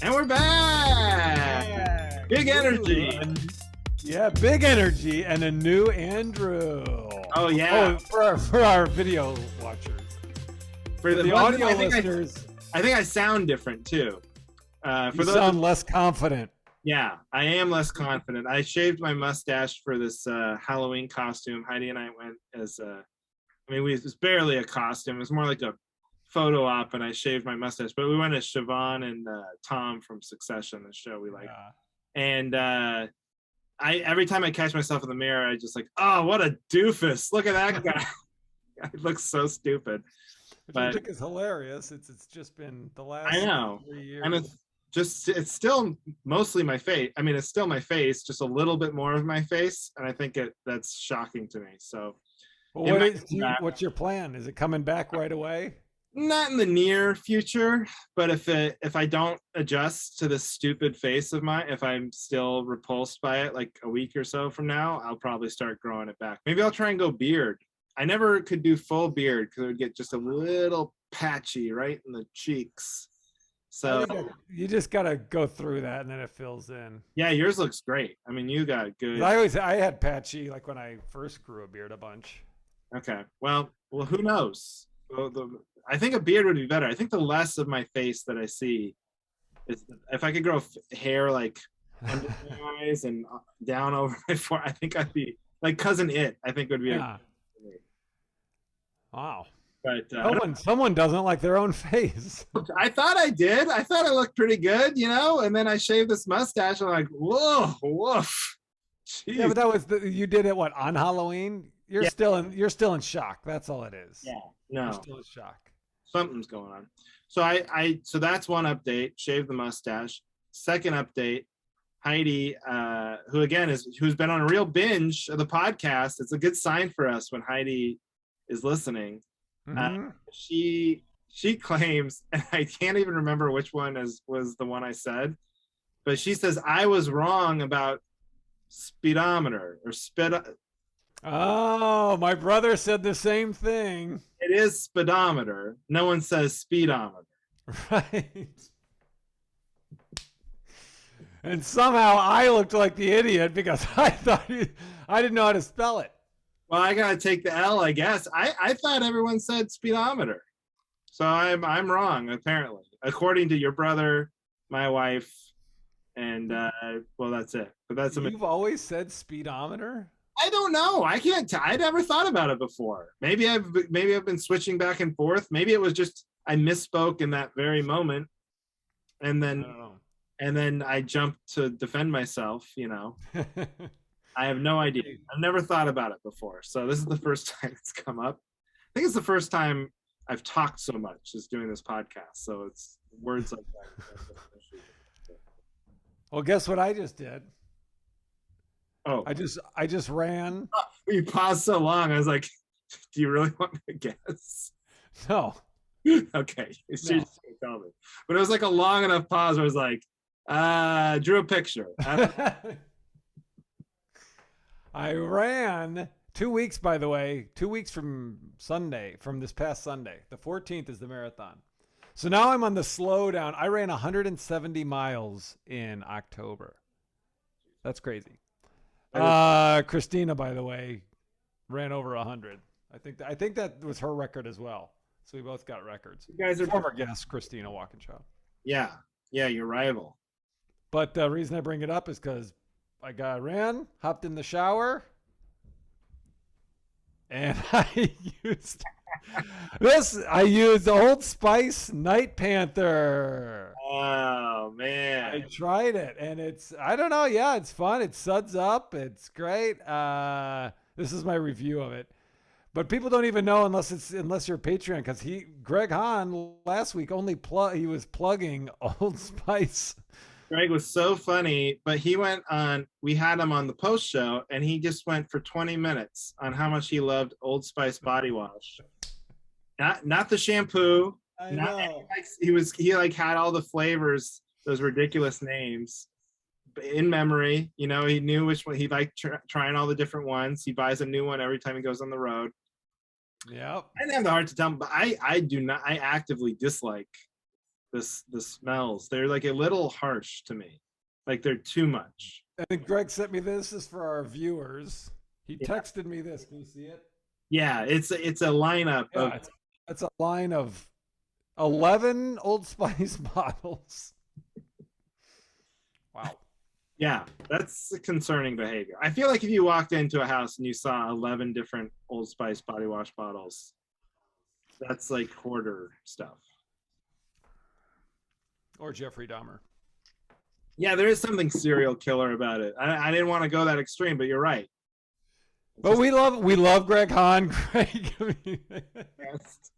And we're back. Yeah. Big energy. Yeah, big energy and a new Andrew. Oh yeah. For our video watchers. For the audio listeners, I think I sound different too. You sound less confident. Yeah, I am less confident. I shaved my mustache for this Halloween costume. Heidi and I went as it was barely a costume. It was more like a photo op, and I shaved my mustache. But we went as Siobhan and Tom from Succession, the show we like. Yeah. And I every time I catch myself in the mirror, I just like, oh, what a doofus! Look at that guy. It looks so stupid. Which I think is hilarious. It's just been the last 3 years. And it's still mostly my face. I mean, it's still my face, just a little bit more of my face, and I think that's shocking to me. So, well, what's your plan? Is it coming back right away? Not in the near future, but if I don't adjust to this stupid face of mine, if I'm still repulsed by it, like a week or so from now, I'll probably start growing it back. Maybe I'll try and go beard. I never could do full beard because it would get just a little patchy right in the cheeks. So you just gotta go through that, and then it fills in. Yeah, yours looks great. I mean, you got good. I had patchy like when I first grew a beard a bunch. Okay, well, who knows? I think a beard would be better. I think the less of my face that I see is if I could grow hair like under my eyes and down over my forehead. I think I'd be like Cousin It. I think would be. Yeah. Wow. But someone doesn't like their own face. I thought I did. I thought I looked pretty good, and then I shaved this mustache. And I'm like, whoa, woof. Jeez. Yeah, but you did it on Halloween? You're still in shock. That's all it is. Yeah. No. You're still in shock. Something's going on. So that's one update. Shave the mustache. Second update. Heidi, who's been on a real binge of the podcast. It's a good sign for us when Heidi is listening. Mm-hmm. She claims, and I can't even remember which one was the one I said, but she says I was wrong about speedometer or Oh, my brother said the same thing. It is speedometer. No one says speedometer. Right. And somehow I looked like the idiot because I didn't know how to spell it. Well, I gotta take the L, I guess. I thought everyone said speedometer, so I'm wrong apparently, according to your brother, my wife, and well, that's it. But that's you've always said speedometer. I don't know. I can't. I never thought about it before. Maybe I've been switching back and forth. Maybe it was just I misspoke in that very moment, and then I jumped to defend myself. I have no idea. I've never thought about it before. So this is the first time it's come up. I think it's the first time I've talked so much as doing this podcast. So it's words like that. Well, guess what I just did? Oh, I just ran. You paused so long. I was like, do you really want me to guess? No. Okay. She's just gonna tell me. But it was like a long enough pause where I was like, drew a picture. I ran 2 weeks, by the way, 2 weeks from this past Sunday. The 14th is the marathon. So now I'm on the slow down. I ran 170 miles in October. That's crazy. Christina, by the way, ran over 100. I think that was her record as well. So we both got records. You guys are former guest, Christina Walkinshaw. Yeah, your rival. But the reason I bring it up is because I ran, hopped in the shower, and I used Old Spice Night Panther. Oh man. I tried it and I don't know, yeah, it's fun. It suds up. It's great. This is my review of it. But people don't even know unless you're a Patreon, because Greg Hahn last week he was plugging Old Spice. Greg was so funny, but we had him on the post show, and he just went for 20 minutes on how much he loved Old Spice body wash. Not the shampoo. I know. He had all the flavors, those ridiculous names in memory. He knew which one he liked, trying all the different ones. He buys a new one every time he goes on the road. Yep. I didn't have the heart to tell him, but I do not. I actively dislike the smells. They're like a little harsh to me. Like they're too much. I think Greg sent me this. This is for our viewers. He Yeah. texted me this. Can you see it? Yeah, it's a lineup Yeah, of it's a line of 11 Old Spice bottles. Wow. yeah, that's concerning behavior. I feel like if you walked into a house and you saw 11 different Old Spice body wash bottles, that's like hoarder stuff. Or Jeffrey Dahmer. Yeah, there is something serial killer about it. I didn't want to go that extreme, but you're right. But we love Greg Hahn. Greg. Yes.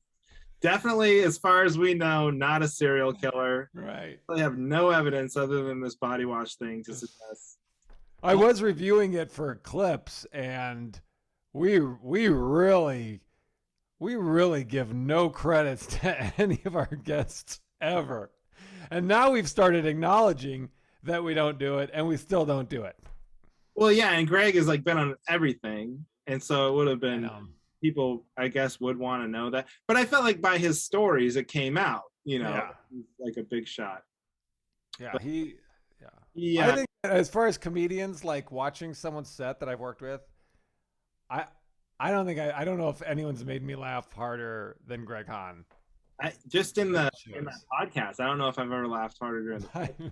Definitely, as far as we know, not a serial killer. Right. We have no evidence other than this body wash thing to suggest. I was reviewing it for Eclipse, and we really give no credits to any of our guests ever. And now we've started acknowledging that we don't do it, and we still don't do it. Well, yeah, and Greg has like been on everything, and so it would have been people, I guess, would want to know that. But I felt like by his stories, it came out, like a big shot. Yeah, but, I think as far as comedians, like watching someone's set that I've worked with, I don't know if anyone's made me laugh harder than Greg Hahn. Just in that podcast, I don't know if I've ever laughed harder during the podcast.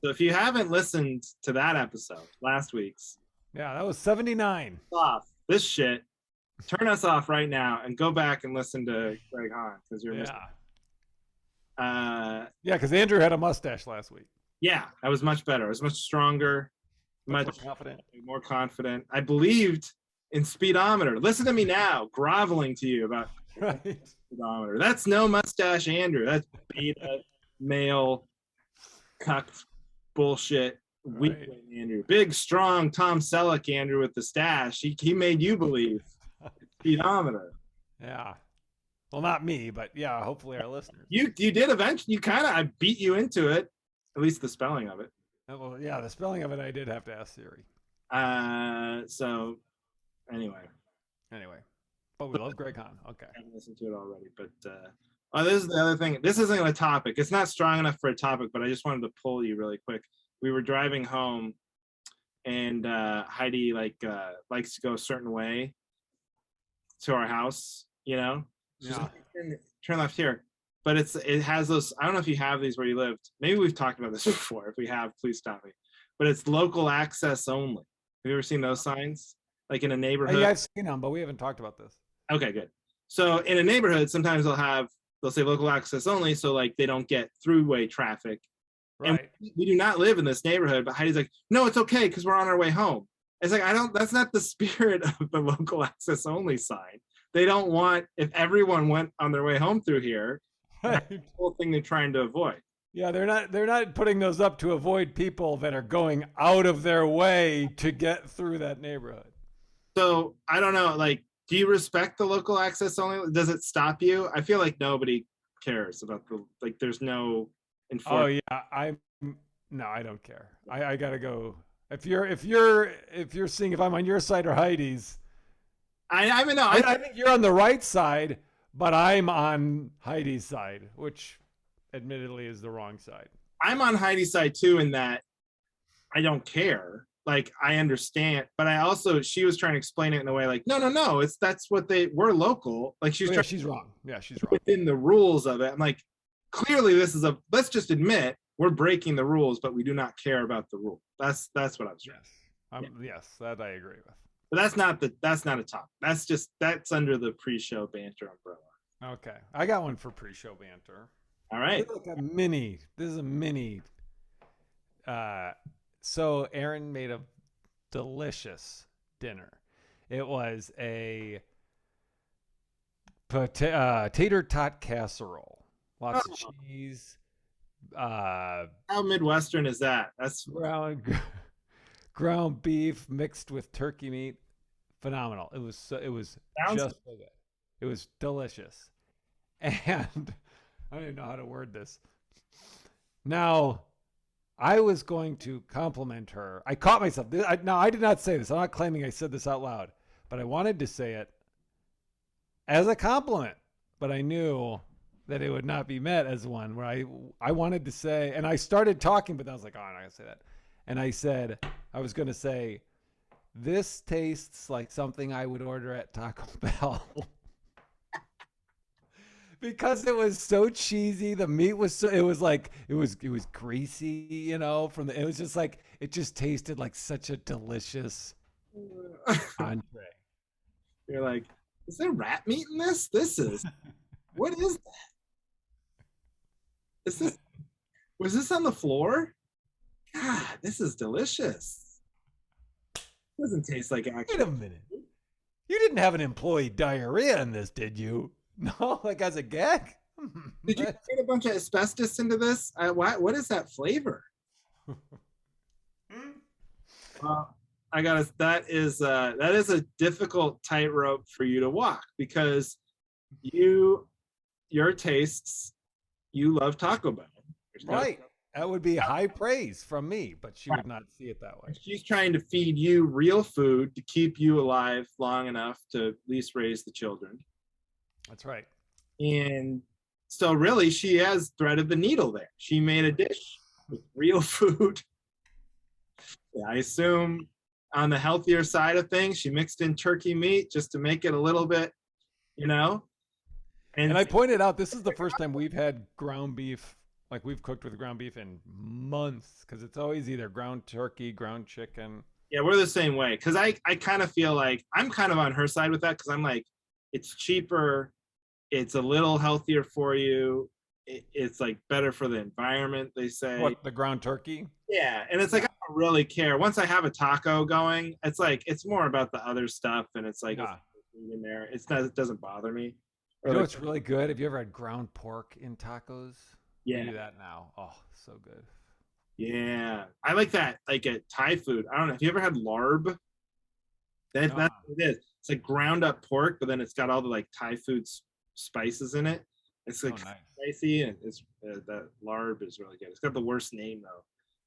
So if you haven't listened to that episode, last week's. Yeah, that was 79. Off this shit. Turn us off right now and go back and listen to Greg Hahn because you're missing. Yeah, because Andrew had a mustache last week. Yeah, I was much better. I was much stronger, much more confident. I believed in speedometer. Listen to me now, groveling to you about speedometer. That's no mustache Andrew. That's beta male cucked bullshit. Weakling Andrew. Big strong Tom Selleck Andrew with the stash. He made you believe. Speedometer. Yeah. Well, not me, but yeah, hopefully our listeners. You did eventually. I beat you into it. At least the spelling of it. Well, yeah, the spelling of it I did have to ask Siri. So anyway. But we love Greg Hahn. Okay. I haven't listened to it already, but this is the other thing. This isn't a topic. It's not strong enough for a topic, but I just wanted to pull you really quick. We were driving home, and Heidi likes to go a certain way to our house. She's like, turn left here. But it has those. I don't know if you have these where you lived. Maybe we've talked about this before. If we have, please stop me. But it's local access only. Have you ever seen those signs? Like in a neighborhood? Yeah, I've seen them, but we haven't talked about this. Okay, good. So in a neighborhood, sometimes they'll say local access only, so like they don't get throughway traffic. Right. And we do not live in this neighborhood, but Heidi's like, no, it's okay because we're on our way home. It's like, that's not the spirit of the local access only sign. They don't want, if everyone went on their way home through here, that's the whole thing they're trying to avoid. Yeah, they're not putting those up to avoid people that are going out of their way to get through that neighborhood. So I don't know, like, do you respect the local access only? Does it stop you? I feel like nobody cares about there's no enforcement. Oh yeah, no, I don't care. I gotta go. If you're seeing if I'm on your side or Heidi's, I mean, no, I think you're on the right side, but I'm on Heidi's side, which admittedly is the wrong side. I'm on Heidi's side too, in that I don't care. Like, I understand, but she was trying to explain it in a way like, no, we're local. Like she's wrong. Yeah, she's wrong. Within the rules of it. I'm like, clearly let's just admit we're breaking the rules, but we do not care about the rule. That's what I was trying. Yes, that I agree with. But that's not a topic. That's under the pre-show banter umbrella. Okay. I got one for pre-show banter. All right. This is a mini. So Aaron made a delicious dinner. It was a tater tot casserole. Lots of cheese. How Midwestern is that? That's ground beef mixed with turkey meat. Phenomenal. It was just so good. It was delicious. And I don't even know how to word this. Now, I was going to compliment her. I caught myself. I did not say this. I'm not claiming I said this out loud, but I wanted to say it as a compliment. But I knew that it would not be met as one where I wanted to say, and I started talking, but I was like, oh, I'm not going to say that. And I said, I was going to say, this tastes like something I would order at Taco Bell. Because it was so cheesy. The meat was so, it was like, it was greasy, you know, it was just like, it just tasted like such a delicious entree. You're like, is there rat meat in this? What is that? Is this, was this on the floor? God, this is delicious. Doesn't taste like actual. Wait a minute. You didn't have an employee diarrhea in this, did you? No, like as a gag? Did you get a bunch of asbestos into this? What is that flavor? That is a difficult tightrope for you to walk because your tastes, you love Taco Bell. Right. That would be high praise from me, but she would not see it that way. She's trying to feed you real food to keep you alive long enough to at least raise the children. That's right. And so really she has threaded the needle there. She made a dish with real food. Yeah, I assume on the healthier side of things, she mixed in turkey meat just to make it a little bit, you know. And I pointed out this is the first time we've had ground beef, like we've cooked with ground beef in months, because it's always either ground turkey, ground chicken. Yeah, we're the same way. Because I kind of feel like I'm kind of on her side with that because I'm like, it's cheaper. It's a little healthier for you. It's like better for the environment, they say. What, the ground turkey? Yeah, and it's like I don't really care. Once I have a taco going, it's like it's more about the other stuff, and it's like in there. It doesn't bother me. You know what's really good? Have you ever had ground pork in tacos? Yeah, do that now. Oh, so good. Yeah, I like that. Like a Thai food. I don't know. Have you ever had larb? That's what it is. It's like ground up pork, but then it's got all the like Thai food spices in it. It's like spicy, and it's that larb is really good. It's got the worst name though.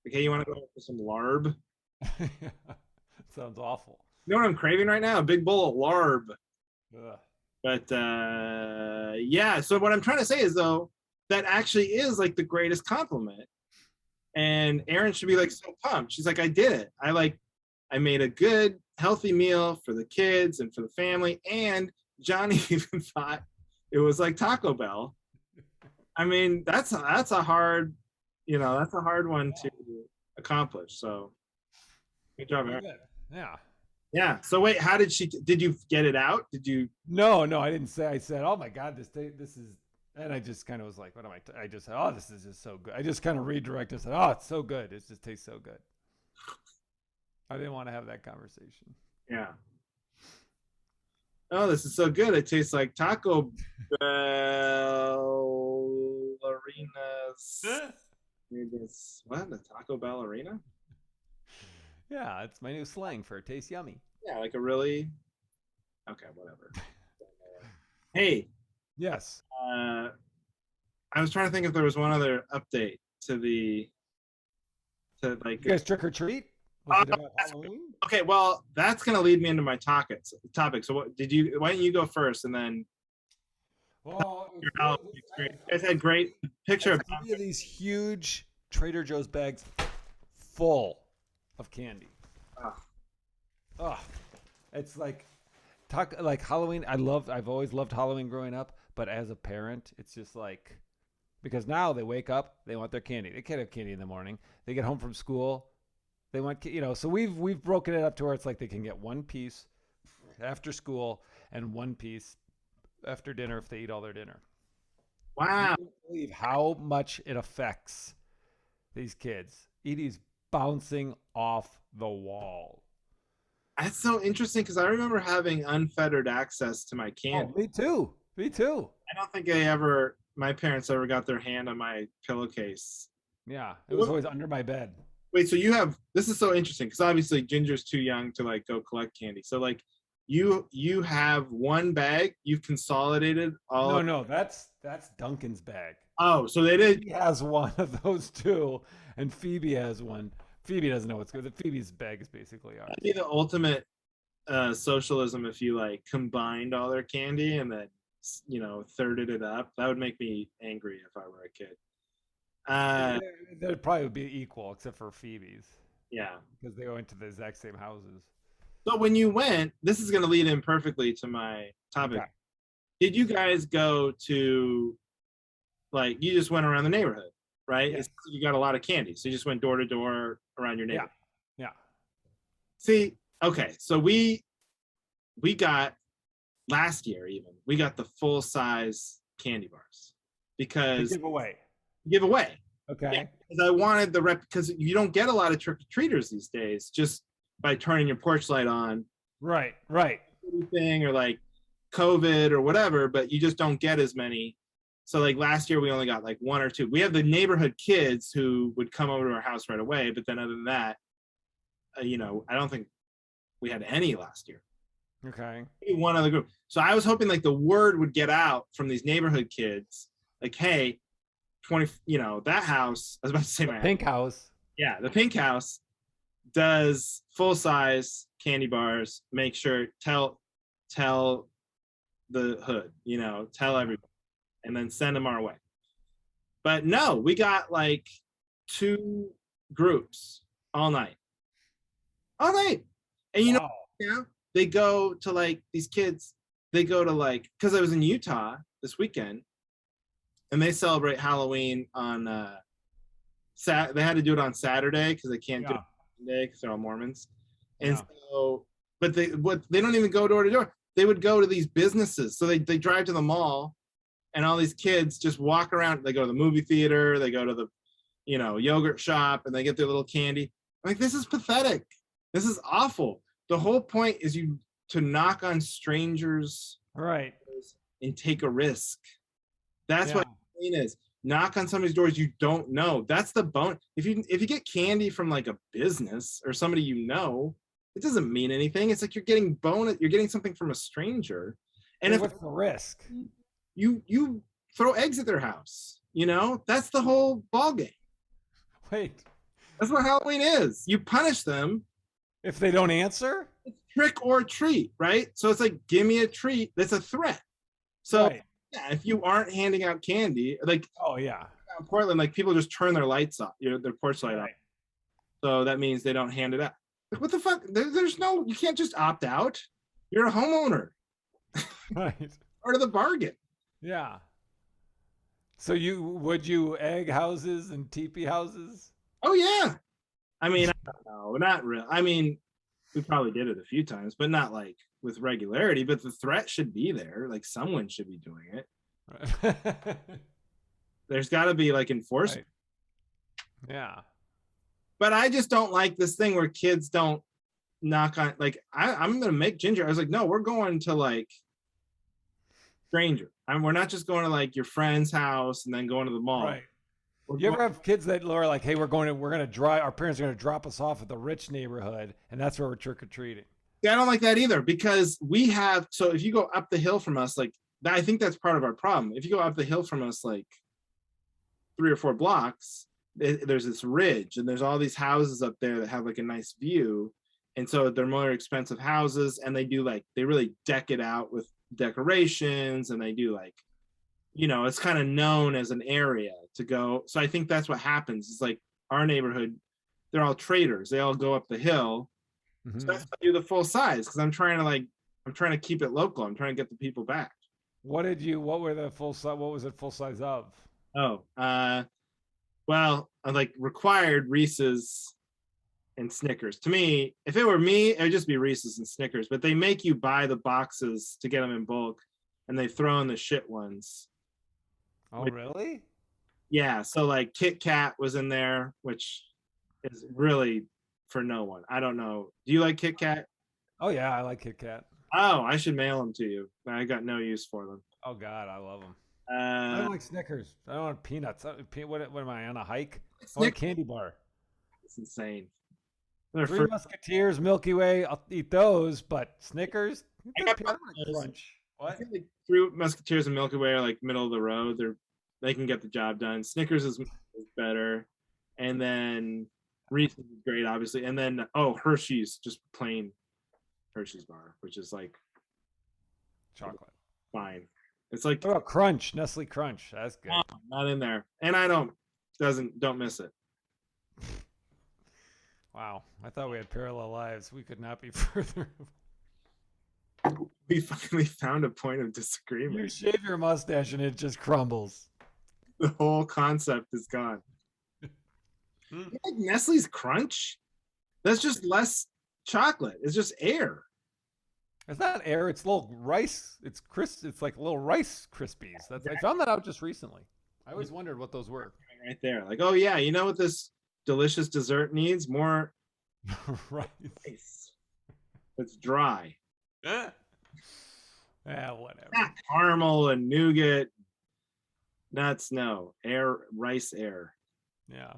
Okay, you want to go for some larb? Sounds awful. You know what I'm craving right now? A big bowl of larb. Ugh. But yeah, so what I'm trying to say is though, that actually is like the greatest compliment. And Erin should be like so pumped. She's like, I did it. I made a good, healthy meal for the kids and for the family. And Johnny even thought it was like Taco Bell. I mean, that's a hard, that's a hard one to accomplish. So good job, Erin. Yeah. Yeah. So wait, did you get it out? Did you? No, I didn't say. I said, oh my God, this is, and I just kind of was like, what am I just said, oh, this is just so good. I just kind of redirected and said, oh, it's so good. It just tastes so good. I didn't want to have that conversation. Yeah. Oh, this is so good. It tastes like Taco Bellerinas. What? The Taco Ballerina? Yeah, it's my new slang for taste yummy. Yeah, like a really... Okay, whatever. Hey. Yes. I was trying to think if there was one other update to like... You guys trick or treat? Was it about Halloween? Okay, well, that's going to lead me into my topic. So why don't you go first and then... Well, you guys had great picture of these huge Trader Joe's bags full of candy. It's like Halloween. I've always loved Halloween growing up, but as a parent, it's just like, because now they wake up, they want their candy. They can't have candy in the morning. They get home from school, they want, so we've broken it up to where it's like they can get one piece after school and one piece after dinner if they eat all their dinner. Wow. You don't believe how much it affects these kids. Edie's bouncing off the wall. That's so interesting because I remember having unfettered access to my candy. Oh, me too. I don't think my parents ever got their hand on my pillowcase. Yeah, it was always under my bed. Wait, so this is so interesting because obviously Ginger's too young to like go collect candy. So like you have one bag, you've consolidated all. No, that's Duncan's bag. Oh, so they did. He has one of those too, and Phoebe has one. Phoebe doesn't know what's good. Phoebe's bag is basically ours. That'd be the ultimate socialism if you like combined all their candy and then thirded it up. That would make me angry if I were a kid. They'd probably be equal, except for Phoebe's, Yeah. because they go into the exact same houses. So when you went, this is going to lead in perfectly to my topic. Okay. Did you guys go to, like, you just went around the neighborhood, right? Yes. You got a lot of candy, so you just went door to door around your neighborhood. Yeah. See, okay, so we got last year even we got the full size candy bars because To give away. Okay. Yeah, because I wanted the rep because you don't get a lot of trick or treaters these days just by turning your porch light on. Right. Thing or like COVID or whatever, but you just don't get as many. So like last year we only got like one or two. We have the neighborhood kids who would come over to our house right away, but then other than that, I don't think we had any last year. Okay. Maybe one other group. So I was hoping like the word would get out from these neighborhood kids, like, hey, 20, that house. I was about to say the pink house. Yeah, the pink house does full size candy bars. Make sure tell the hood, tell everybody, and then send them our way. But no, we got like 2 groups all night, and Wow. they go to like these kids. They go to like because I was in Utah this weekend, and they celebrate Halloween on They had to do it on Saturday because they can't do it on Sunday because they're all Mormons, and so. But they don't even go door to door. They would go to these businesses. So they drive to the mall, and all these kids just walk around. They go to the movie theater. They go to the, yogurt shop, and they get their little candy. I'm like, this is pathetic. This is awful. The whole point is to knock on strangers, right, and take a risk. That's what it is. Knock on somebody's doors you don't know. That's the bone. If you get candy from like a business or somebody it doesn't mean anything. It's like you're getting something from a stranger. And what's the risk? You throw eggs at their house, that's the whole ballgame. Wait. That's what Halloween is. You punish them. If they don't answer? It's trick or treat, right? So it's like, give me a treat. That's a threat. So yeah, if you aren't handing out candy, like in Portland, like people just turn their lights off, their porch light off. So that means they don't hand it out. Like, what the fuck? You can't just opt out. You're a homeowner. Right. Part of the bargain. Yeah. So would you egg houses and teepee houses? Oh yeah. I mean, I don't know, not real. I mean, we probably did it a few times, but not like with regularity. But the threat should be there. Like someone should be doing it. Right. There's got to be like enforcement. Right. Yeah. But I just don't like this thing where kids don't knock on. Like I'm gonna make ginger. I was like, no, we're going to like stranger. We're not just going to like your friend's house and then going to the mall. Right. You ever have kids that are like, hey, our parents are gonna drop us off at the rich neighborhood, and that's where we're trick or treating? Yeah, I don't like that either because so if you go up the hill from us, like I think that's part of our problem. If you go up the hill from us, like 3 or 4 blocks, there's this ridge and there's all these houses up there that have like a nice view. And so they're more expensive houses, and they really deck it out with decorations, and they do like, it's kind of known as an area to go. So I think that's what happens. It's like our neighborhood, they're all traders. They all go up the hill. Mm-hmm. So that's why I do the full size, because I'm trying to keep it local. I'm trying to get the people back. What was it full size of? Well, I like required Reese's and Snickers. To me, if it were me, it would just be Reese's and Snickers, but they make you buy the boxes to get them in bulk, and they throw in the shit ones. Oh, really? Yeah. So like Kit Kat was in there, which is really for no one. I don't know. Do you like Kit Kat? Oh yeah, I like Kit Kat. Oh, I should mail them to you. I got no use for them. Oh God, I love them. I don't like Snickers. I don't want peanuts. What am I on a hike? I want a candy bar. It's insane. Three Musketeers, Milky Way. I'll eat those, but Snickers. I got crunch. What? I think like 3 Musketeers and Milky Way are like middle of the road. They can get the job done. Snickers is better, and then Reese's is great, obviously, and then Hershey's, just plain Hershey's bar, which is like chocolate. Fine. It's like, What about Crunch? Nestle Crunch. That's good. oh, not in there. And I don't miss it. Wow. I thought we had parallel lives. We could not be further. We finally found a point of You disagreement. shave your mustache and it just crumbles. The whole concept is gone. You like Nestle's Crunch? That's just less chocolate. It's just air. It's not air. It's little rice. It's crisp. It's like little Rice Krispies. I found that out just recently. I always wondered what those were. Right there. Like, oh yeah, you know what this delicious dessert needs? More Right. ice. It's dry. Yeah, whatever. Not caramel and nougat. Nuts, no. Air, rice air. Yeah.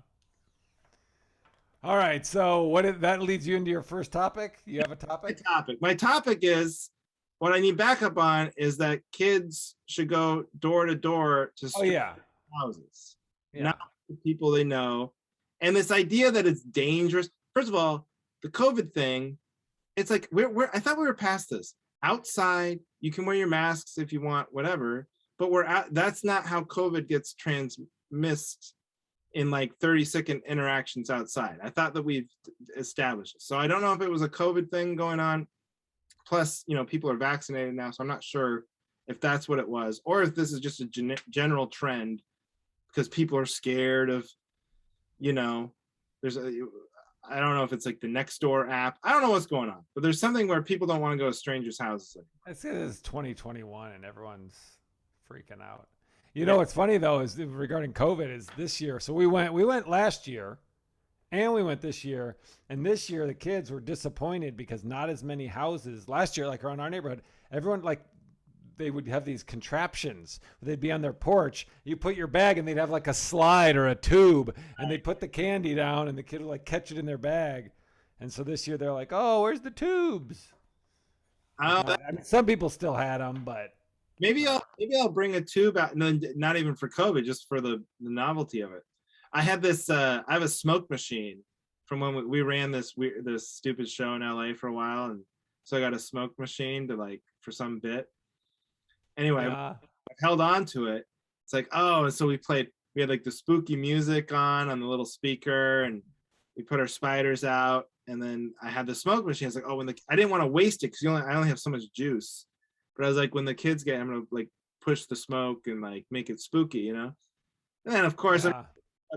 All right. So that leads you into your first topic? You have a topic? My topic is what I need backup on is that kids should go door to door to houses, not the people they know. And this idea that it's dangerous. First of all, the COVID thing, it's like I thought we were past this. Outside, you can wear your masks if you want, whatever. But that's not how COVID gets transmissed in like 30-second interactions outside. I thought that we've established it. So I don't know if it was a COVID thing going on. Plus, people are vaccinated now, so I'm not sure if that's what it was, or if this is just a general trend because people are scared of, I don't know if it's like the Nextdoor app. I don't know what's going on, but there's something where people don't want to go to strangers' houses anymore. I say this is 2021 and everyone's freaking out. What's funny though is regarding COVID is this year. So we went last year and we went this year. And this year the kids were disappointed because not as many houses. Last year, like around our neighborhood, everyone they would have these contraptions. They'd be on their porch. You put your bag and they'd have like a slide or a tube and they'd put the candy down and the kid would like catch it in their bag. And so this year they're like, oh, where's the tubes? I mean, some people still had them, but maybe I'll bring a tube out. No, not even for COVID, just for the novelty of it. I have this. I have a smoke machine from when we ran this stupid show in LA for a while, and so I got a smoke machine for some bit. Anyway, I held on to it. It's like, oh, so we had like the spooky music on the little speaker, and we put our spiders out, and then I had the smoke machine. It's like, oh, I didn't want to waste it because I only have so much juice. But I was like, when the kids I'm gonna like push the smoke and like make it spooky, And then of course, a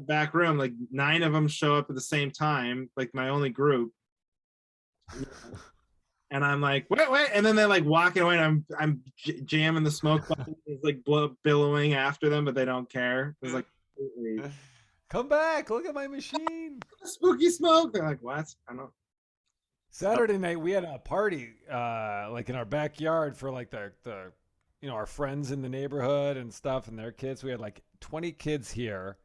back room, like 9 of them show up at the same time, like my only group. And I'm like, wait, and then they're like walking away, and I'm jamming the smoke button. It's like billowing after them, but they don't care. It's like, come back, look at my machine. Spooky smoke. They're like, what? I don't know. Saturday night we had a party like in our backyard for like the our friends in the neighborhood and stuff and their kids. We had like 20 kids here,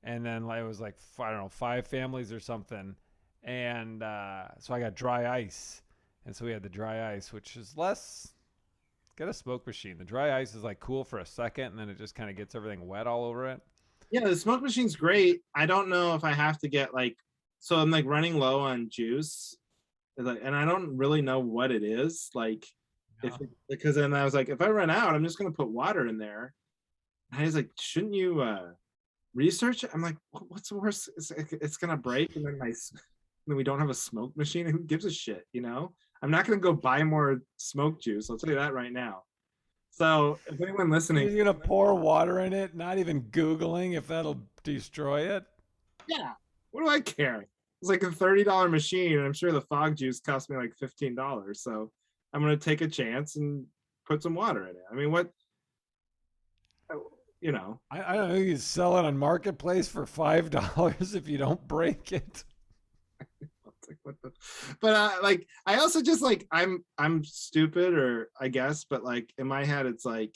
and then it was like, I don't know, 5 families or something. And so I got dry ice, and so we had the dry ice, which is less. Get a smoke machine. The dry ice is like cool for a second, and then it just kind of gets everything wet all over it. Yeah, the smoke machine's great. I don't know if I have to get so I'm like running low on juice. And I don't really know what it is because then I was like, if I run out, I'm just going to put water in there. And I was like, shouldn't you research it? I'm like, what's the worst? It's going to break. And then we don't have a smoke machine. Who gives a shit? I'm not going to go buy more smoke juice. I'll tell you that right now. So if anyone listening, you're going to pour water in it, not even Googling if that'll destroy it. Yeah. What do I care? It's like a $30 machine, and I'm sure the fog juice cost me like $15. So I'm gonna take a chance and put some water in it. I mean, what? I don't know. You sell it on Marketplace for $5 if you don't break it. But I also just I'm stupid, or I guess, but like in my head, it's like,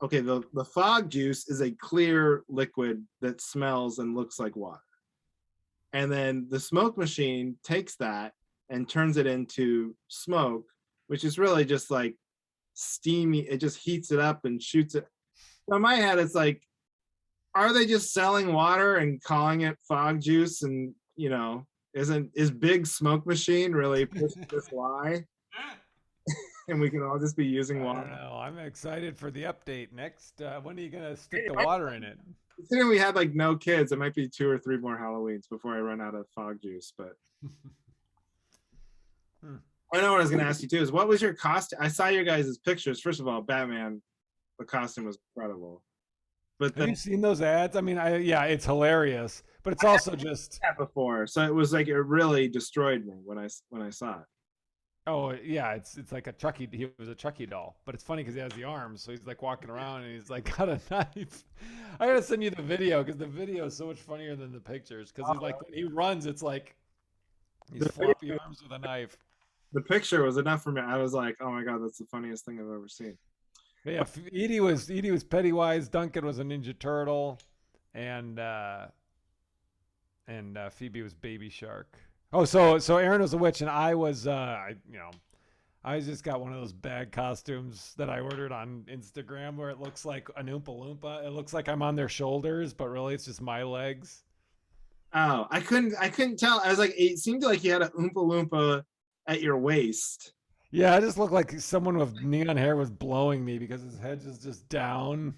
okay, the fog juice is a clear liquid that smells and looks like water. And then the smoke machine takes that and turns it into smoke, which is really just like steamy. It just heats it up and shoots it. So in my head, it's like, are they just selling water and calling it fog juice? And, is Big Smoke Machine really pushing this lie? and we can all just be using I don't water. know. I'm excited for the update next. When are you gonna stick the water in it? Considering we had like no kids, it might be 2 or 3 more Halloweens before I run out of fog juice. But Hmm. I know what I was going to ask you too is what was your costume? I saw your guys' pictures. First of all, Batman, the costume was incredible. But Have then you seen those ads? I mean, yeah, it's hilarious, but it's also just. that before, so it was like it really destroyed me when I saw it. Oh yeah, it's like a Chucky. He was a Chucky doll, but it's funny because he has the arms, so he's like walking around and he's like got a knife. I gotta send you the video because the video is so much funnier than the pictures. Because he's like when he runs, it's like these The, floppy arms with a knife. the picture was enough for me. I was like, oh my god, that's the funniest thing I've ever seen. But yeah, Edie was Pennywise. Duncan was a Ninja Turtle, and Phoebe was Baby Shark. Oh, so Aaron was a witch, and I was I just got one of those bag costumes that I ordered on Instagram where it looks like an Oompa Loompa. It looks like I'm on their shoulders, but really it's just my legs. Oh, I couldn't tell. I was like, it seemed like you had a Oompa Loompa at your waist. Yeah, I just look like someone with neon hair was blowing me because his head is just down.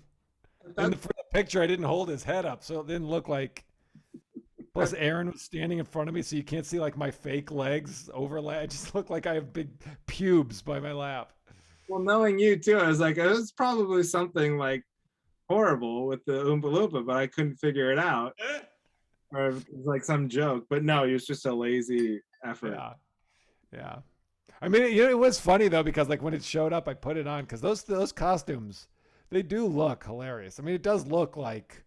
And That, for the picture, I didn't hold his head up, so it didn't look like. Plus, Aaron was standing in front of me, so you can't see like my fake legs overlay. I just look like I have big pubes by my lap. well, knowing you too, I was like, it was probably something like horrible with the Oompa Loompa, but I couldn't figure it out. Or it was like some joke. But no, it was just a lazy effort. Yeah, yeah. I mean, it was funny though because like when it showed up, I put it on because those costumes, they do look hilarious. I mean, it does look like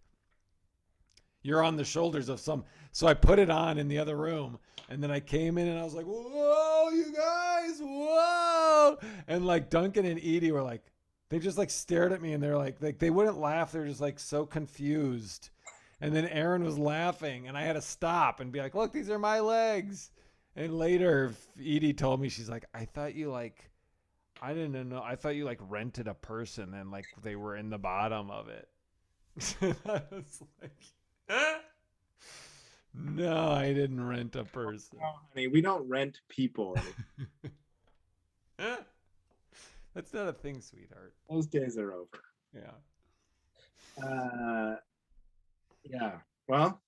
you're on the shoulders of some. So I put it on in the other room, and then I came in and I was like, "Whoa, you guys, whoa!" And like Duncan and Edie were like, they just like stared at me and they're like they wouldn't laugh. They're just like so confused. And then Aaron was laughing, and I had to stop and be like, "Look, these are my legs." And later, Edie told me she's like, "I thought you like." I didn't know. I thought you like rented a person and like they were in the bottom of it. I was like, no, I didn't rent a person. Oh, honey, we don't rent people. That's not a thing, sweetheart. Those days are over. Yeah. Uh, yeah. Well,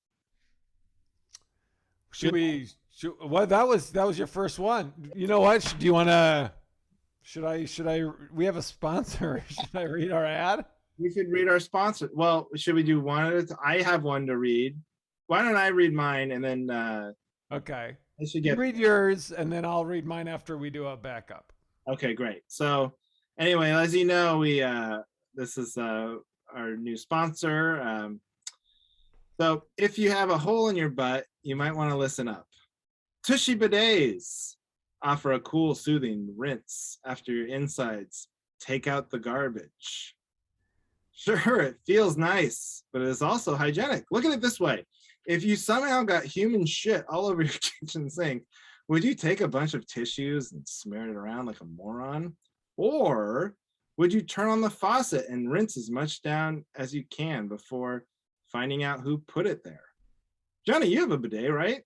Should we? Well, that was your first one. You know what? Do you want to? Should I? We have a sponsor. Should I read our ad? we should read our sponsor. Well, should we do one at a time? I have one to read. Why don't I read mine and then Okay. I should You get. read yours, and then I'll read mine after we do a backup. Okay, great. So anyway, as you know, we this is our new sponsor. So if you have a hole in your butt, you might want to listen up. Tushy bidets offer a cool, soothing rinse after your insides take out the garbage. Sure, it feels nice, but it is also hygienic. Look at it this way. If you somehow got human shit all over your kitchen sink, would you take a bunch of tissues and smear it around like a moron? Or would you turn on the faucet and rinse as much down as you can before finding out who put it there? Johnny, you have a bidet, right?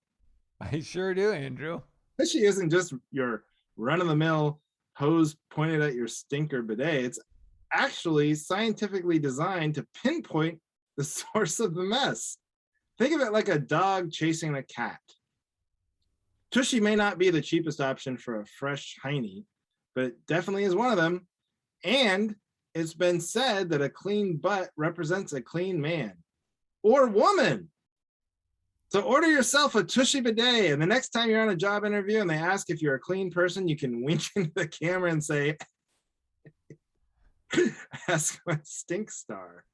I sure do, Andrew. Tushy isn't just your run-of-the-mill hose pointed at your stinker bidet. It's actually scientifically designed to pinpoint the source of the mess. Think of it like a dog chasing a cat. Tushy may not be the cheapest option for a fresh hiney, but it definitely is one of them. And it's been said that a clean butt represents a clean man or woman. So order yourself a Tushy bidet, and the next time you're on a job interview and they ask if you're a clean person, you can wink into the camera and say, ask my stink star.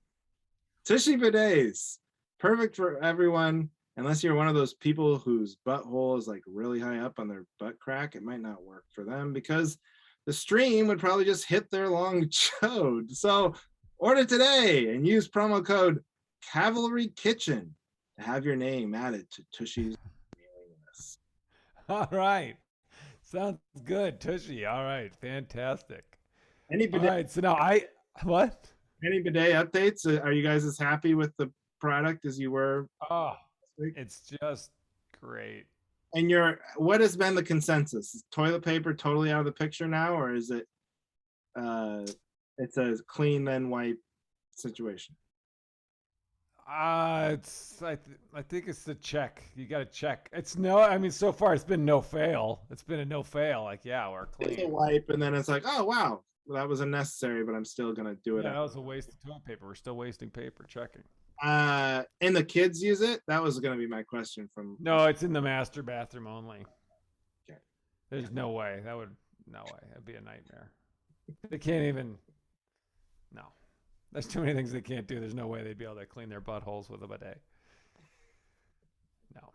Tushy bidets, perfect for everyone. Unless you're one of those people whose butthole is like really high up on their butt crack, it might not work for them because the stream would probably just hit their long chode. So order today and use promo code Cavalry Kitchen to have your name added to Tushy's mailing list. All right. Sounds good, Tushy. All right. Fantastic. Any All bidet, right. So now what? any bidet updates? Are you guys as happy with the product as you were? Oh, it's just great. And what has been the consensus? Is toilet paper totally out of the picture now, or is it it's a clean then wipe situation? I think it's the check. You got to check. It's no. I mean, so far it's been no fail. It's been a no fail. Like, yeah, we're It's a clean. wipe, and then it's like, oh wow, well, that was unnecessary, but I'm still gonna do it. Yeah, that was a waste of toilet paper. We're still wasting paper checking. And the kids use it. That was gonna be my question from. No, it's in the master bathroom only. Okay. There's no way. No way. That'd be a nightmare. They can't even. No. There's too many things they can't do. There's no way they'd be able to clean their buttholes with a bidet. No.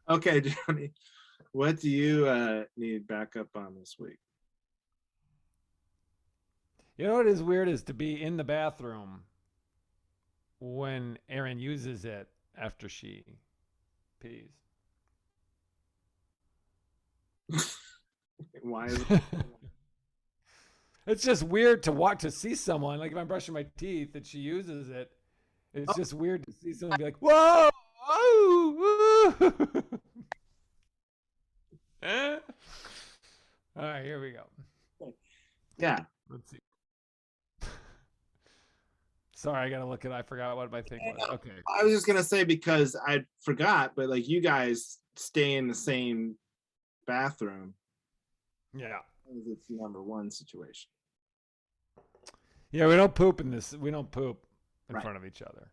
Okay, Johnny, what do you need backup on this week? You know what is weird is to be in the bathroom when Erin uses it after she pees. Why is it? It's just weird to see someone, like if I'm brushing my teeth and she uses it, it's just weird to see someone be like, whoa, whoa, whoa. All right, here we go. Yeah. Let's see. Sorry, I gotta look at. I forgot what my thing was. Okay. I was just gonna say because I forgot, but like you guys stay in the same bathroom. Yeah. It's the number one situation. Yeah, we don't poop in this. We don't poop in Right. front of each other.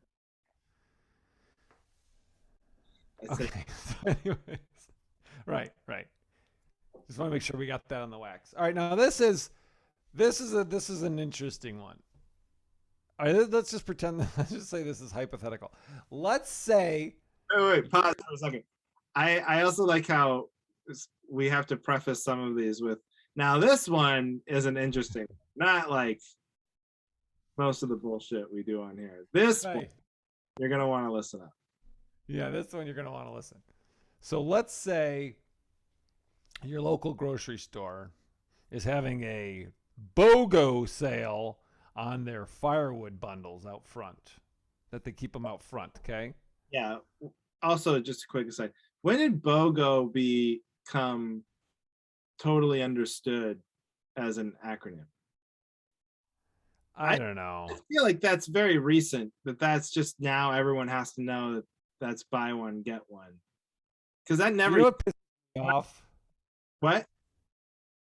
I said, Okay. So anyways, right. Just want to make sure we got that on the wax. All right. Now this is an interesting one. All right. Let's just pretend. Let's just say this is hypothetical. Let's say. wait, pause for a second. I also like how we have to preface some of these with. Now this one is an interesting, not like most of the bullshit we do on here. This one, you're gonna want to listen up. Yeah, this one you're gonna want to listen. So let's say your local grocery store is having a BOGO sale on their firewood bundles out front. That they keep them out front, okay? Yeah. Also, just a quick aside. When did BOGO become totally understood as an acronym? I don't know. I feel like that's very recent, but that's just now everyone has to know that that's buy one, get one. Because that never. You know what pisses me off? What?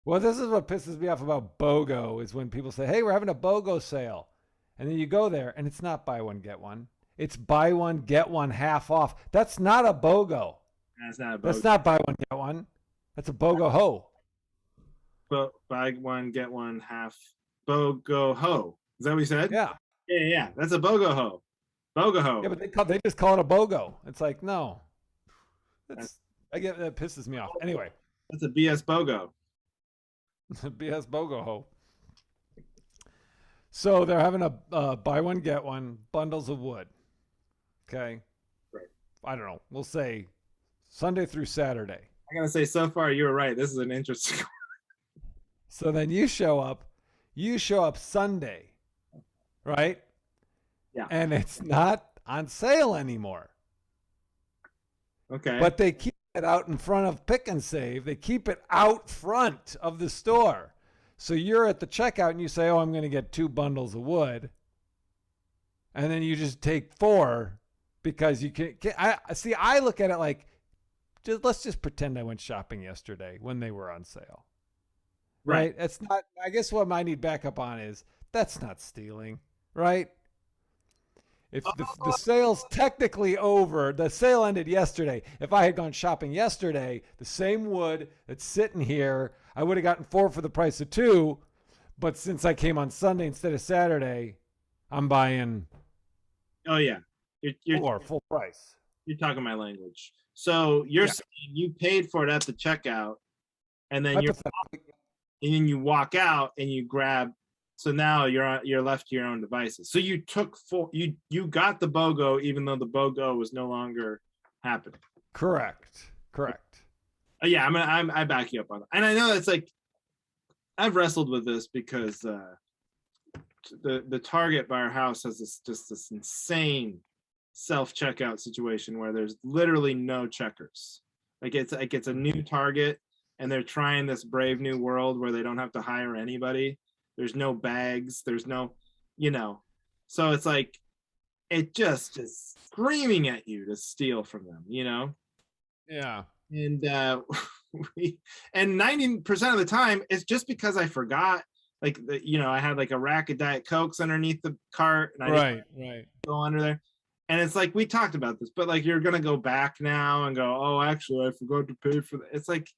Well, this is what pisses me off about BOGO is when people say, hey, we're having a BOGO sale. And then you go there and it's not buy one, get one. It's buy one, get one half off. That's not a BOGO. That's not a BOGO. That's not buy one, get one. That's a BOGO ho. But buy one, get one half. BOGO ho. Is that what you said? Yeah. Yeah. That's a BOGO ho. BOGO ho. Yeah, but they just call it a BOGO. It's like, no. That pisses me off. Anyway. That's a BS BOGO. BS BOGO ho. So they're having a buy one, get one, bundles of wood. Okay. Right. I don't know. We'll say Sunday through Saturday. I gotta say, so far you were right. This is an interesting. So then you show up Sunday, right? Yeah. And it's not on sale anymore. Okay. But they keep it out in front of Pick and Save. They keep it out front of the store. So you're at the checkout and you say, oh, I'm going to get 2 bundles of wood. And then you just take 4 because you can. I look at it like, let's just pretend I went shopping yesterday when they were on sale. Right? It's not. I guess what I need backup on is that's not stealing, right? If the sale's technically over, the sale ended yesterday. If I had gone shopping yesterday, the same wood that's sitting here, I would have gotten 4 for the price of 2. But since I came on Sunday instead of Saturday, I'm buying. Oh yeah, you're 4 full price. You're talking my language. So you're saying you paid for it at the checkout, and then you walk out and you grab. So now you're left to your own devices. So you took you got the BOGO even though the BOGO was no longer happening. Correct. Yeah, I back you up on that. And I know it's like I've wrestled with this because the Target by our house has this insane self-checkout situation where there's literally no checkers. It's a new Target and they're trying this brave new world where they don't have to hire anybody. There's no bags. There's no, you know. So it's like it just is screaming at you to steal from them, you know. Yeah. And we, and 90% of the time it's just because I forgot. Like you know, I had like a rack of Diet Cokes underneath the cart, and I didn't Right. go under there. And it's like we talked about this, but like you're gonna go back now and go, oh, actually, I forgot to pay for that. It's like,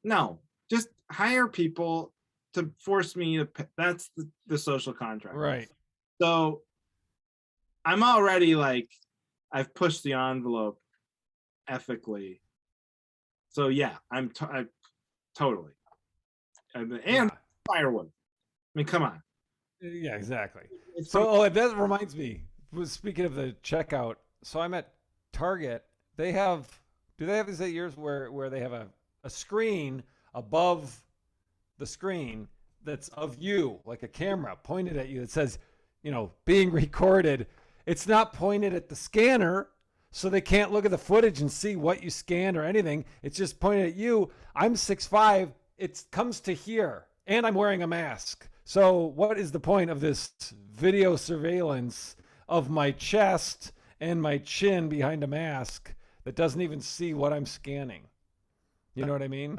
no, just hire people to force me to pay. That's the social contract. Right. So I'm already like, I've pushed the envelope ethically. So yeah, I totally. And Yeah. firewood. I mean, come on. Yeah, exactly. It's from, So, oh, that reminds me. Speaking of the checkout, so I'm at Target. They have, do they have these at yours where they have a screen above the screen that's of you, like a camera pointed at you that says, being recorded. It's not pointed at the scanner, so they can't look at the footage and see what you scanned or anything. It's just pointed at you. I'm 6'5". It comes to here, and I'm wearing a mask. So what is the point of this video surveillance of my chest and my chin behind a mask that doesn't even see what I'm scanning? You know what I mean?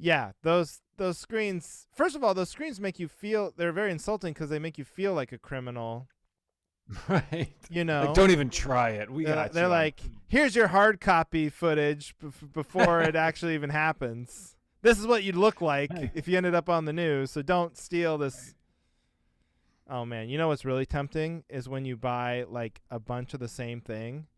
Yeah, those screens. First of all, those screens make you feel, they're very insulting because they make you feel like a criminal. Right. You know, like, don't even try it. They're like, here's your hard copy footage before it actually even happens. This is what you'd look like if you ended up on the news. So don't steal this. Oh man, you know what's really tempting is when you buy like a bunch of the same thing,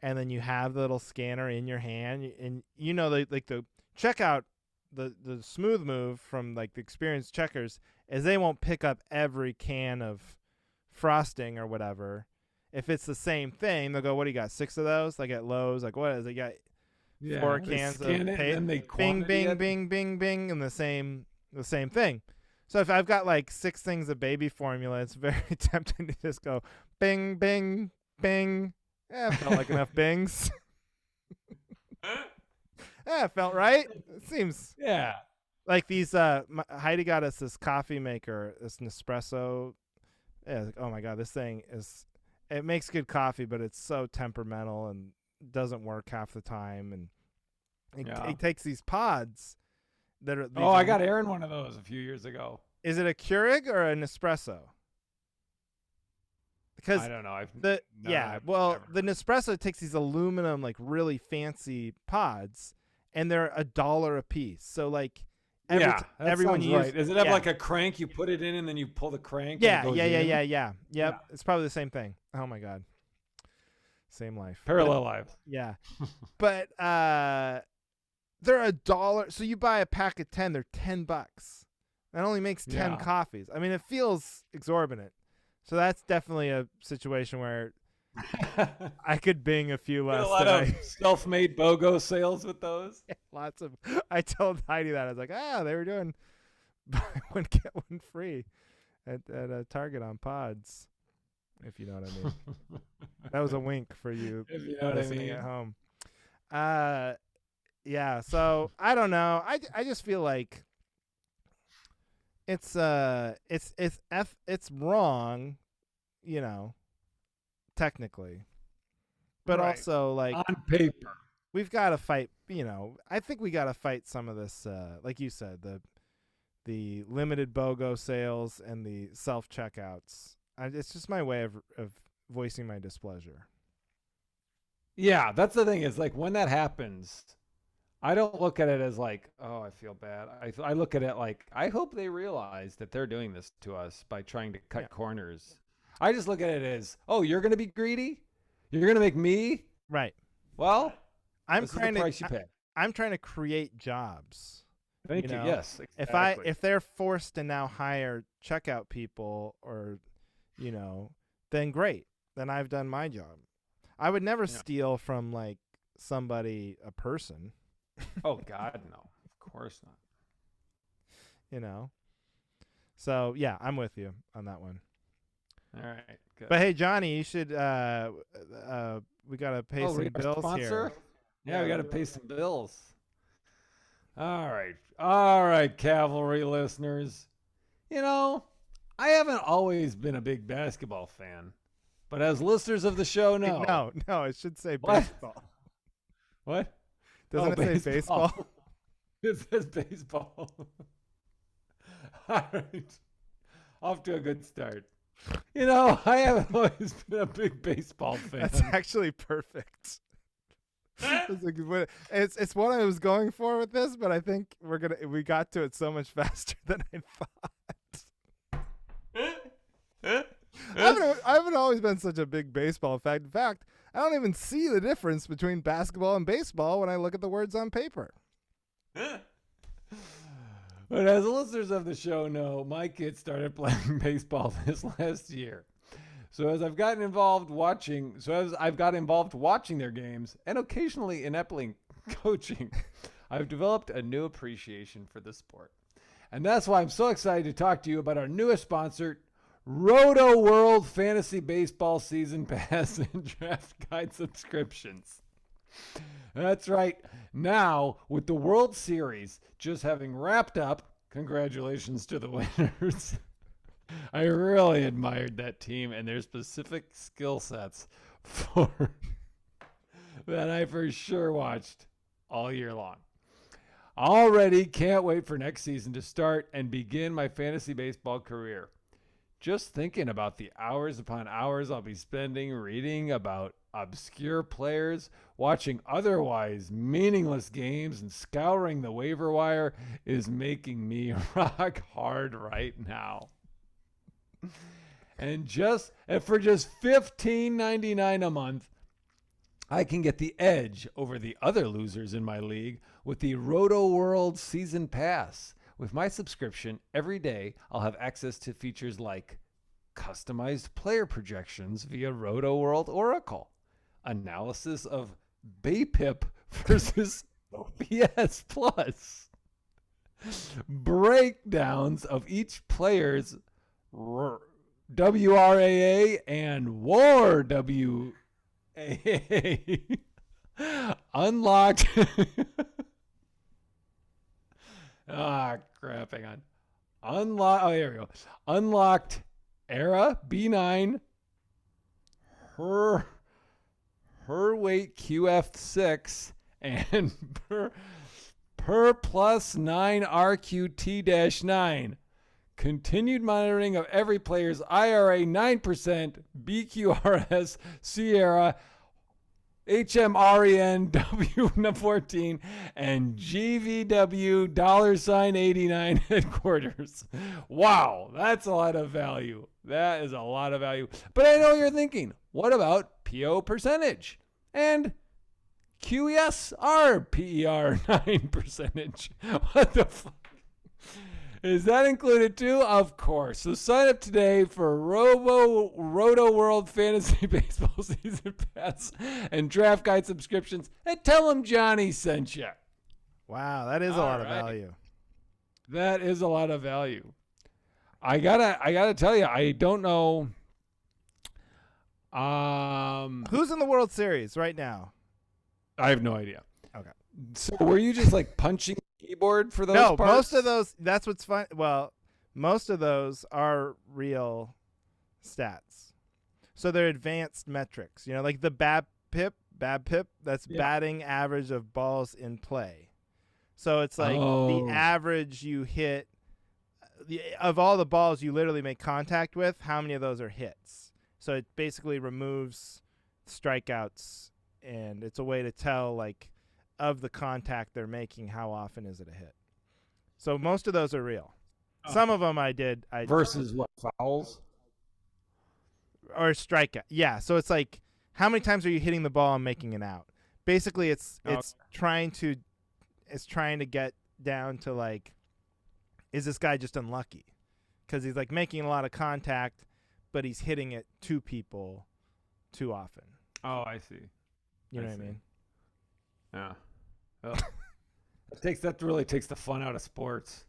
and then you have the little scanner in your hand, and like the checkout. The smooth move from like the experienced checkers is they won't pick up every can of frosting or whatever. If it's the same thing, they'll go, what do you got, 6 of those? Like at Lowe's, like what is it? You got 4 cans of paste, and they bing, bing, bing, and the same thing. So if I've got like 6 things of baby formula, it's very tempting to just go bing, bing, bing. I felt like enough bings. Yeah, it felt right. It seems like these. Heidi got us this coffee maker, this Nespresso. Yeah, like, oh my god, this thing it makes good coffee, but it's so temperamental and doesn't work half the time. And it takes these pods that are. I got Aaron one of those a few years ago. Is it a Keurig or a Nespresso? Because I don't know. The Nespresso takes these aluminum, like really fancy pods. And they're $1 a piece. So like everyone uses. Right. Does it have like a crank? You put it in and then you pull the crank. Yeah. Yep. It's probably the same thing. Oh my god. Same life. Parallel lives. Yeah. But they're $1. So you buy a pack of 10, they're $10. That only makes 10 coffees. I mean, it feels exorbitant. So that's definitely a situation where I could bing a few less. A lot of self-made BOGO sales with those. Yeah, lots of. I told Heidi that. I was like, they were doing buy one get one free at Target on pods. If you know what I mean. That was a wink for you, if you know listening at home. Yeah. So I don't know. I just feel like it's wrong, technically, but also like on paper we've got to fight. I think we got to fight some of this, like you said, the limited BOGO sales and the self checkouts. It's just my way of voicing my displeasure. Yeah, that's the thing, is like when that happens, I don't look at it as like, oh, I feel bad. I look at it like, I hope they realize that they're doing this to us by trying to cut corners. I just look at it as, oh, you're going to be greedy? You're going to make me? Right. Well, I'm trying to create jobs. Thank you. know? Yes, exactly. If they're forced to now hire checkout people or, then great. Then I've done my job. I would never steal from like a person. Oh God, no. Of course not. So yeah, I'm with you on that one. All right. Good. But hey, Johnny, you should. We gotta pay some we got a bills sponsor? here. Yeah, we got to pay some bills. All right, Cavalry listeners. I haven't always been a big basketball fan, but as listeners of the show know, No, it should say What? baseball. what? Doesn't it say baseball? It says baseball. All right, off to a good start. I haven't always been a big baseball fan. That's actually perfect. It's what I was going for with this, but I think we got to it so much faster than I thought. I haven't always been such a big baseball fan. In fact, I don't even see the difference between basketball and baseball when I look at the words on paper. But as listeners of the show know, my kids started playing baseball this last year. So as I've got involved watching their games and occasionally ineptly coaching, I've developed a new appreciation for the sport. And that's why I'm so excited to talk to you about our newest sponsor, Roto World Fantasy Baseball Season Pass and Draft Guide subscriptions. That's right. Now, with the World Series just having wrapped up, congratulations to the winners. I really admired that team and their specific skill sets that I for sure watched all year long. Already can't wait for next season to start and begin my fantasy baseball career. Just thinking about the hours upon hours I'll be spending reading about obscure players, watching otherwise meaningless games, and scouring the waiver wire is making me rock hard right now. And for just $15.99 a month, I can get the edge over the other losers in my league with the Roto World Season Pass. With my subscription, every day I'll have access to features like customized player projections via Roto World Oracle, analysis of BAPIP versus OPS Plus, breakdowns of each player's WRAA and WAR WAA, unlocked. Crap, hang on. Here we go. Unlocked era B9 her weight QF6 and per plus 9 RQT-9. Continued monitoring of every player's IRA 9%, BQRS, Sierra, HMREN W14, and GVW $89 headquarters. Wow, that's a lot of value. That is a lot of value. But I know you're thinking, what about PO percentage? And QESR PER 9%. What the fuck? Is that included too? Of course. So sign up today for Roto World Fantasy Baseball Season Pass and Draft Guide subscriptions, and tell them Johnny sent you. Wow, that is a lot of value. That is a lot of value. I gotta tell you, I don't know. Who's in the World Series right now? I have no idea. Okay. So were you just like punching keyboard for those parts? Most of those, that's what's fun. Well, most of those are real stats. So they're advanced metrics, like the BABIP, that's batting average of balls in play. So it's like the average you hit, of all the balls you literally make contact with, how many of those are hits. So it basically removes strikeouts, and it's a way to tell, like, of the contact they're making, how often is it a hit. So most of those are real. Some of them I did. Versus what, fouls? Or strikeout. Yeah, so it's like, how many times are you hitting the ball and making it out? Basically, it's trying to get down to like, is this guy just unlucky? Because he's like making a lot of contact, but he's hitting it to people too often. Oh, I see. You know what I mean? Yeah. Oh. That really takes the fun out of sports.